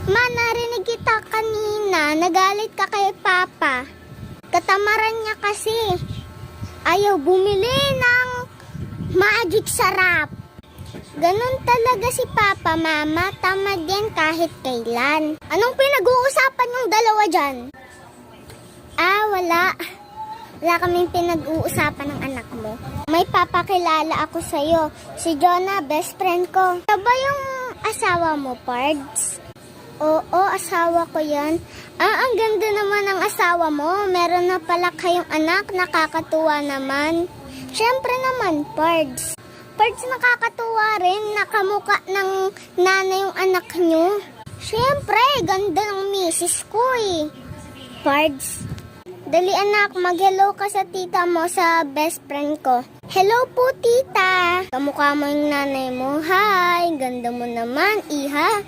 Ma, narinig kita kanina. Nagalit ka kay Papa. Katamaran niya kasi. Ayaw bumili ng magic sarap. Ganon talaga si Papa, Mama. Tamad yan kahit kailan. Anong pinag-uusapan yung dalawa dyan? Wala. Wala kaming pinag-uusapan ng anak mo. May papakilala ako sa'yo. Si Jonah, best friend ko. Ito ba yung asawa mo, Pards? Oo, asawa ko yan. Ang ganda naman ng asawa mo. Meron na pala kayong anak. Nakakatuwa naman. Siyempre naman, Pards. Pards, nakakatuwa rin. Nakamuka ng nanay yung anak nyo. Siyempre, ganda ng misis ko eh. Pards, dali anak, mag-hello ka sa tita mo, sa best friend ko. Hello po, tita. Kamukha mo yung nanay mo. Hi, ganda mo naman, iha.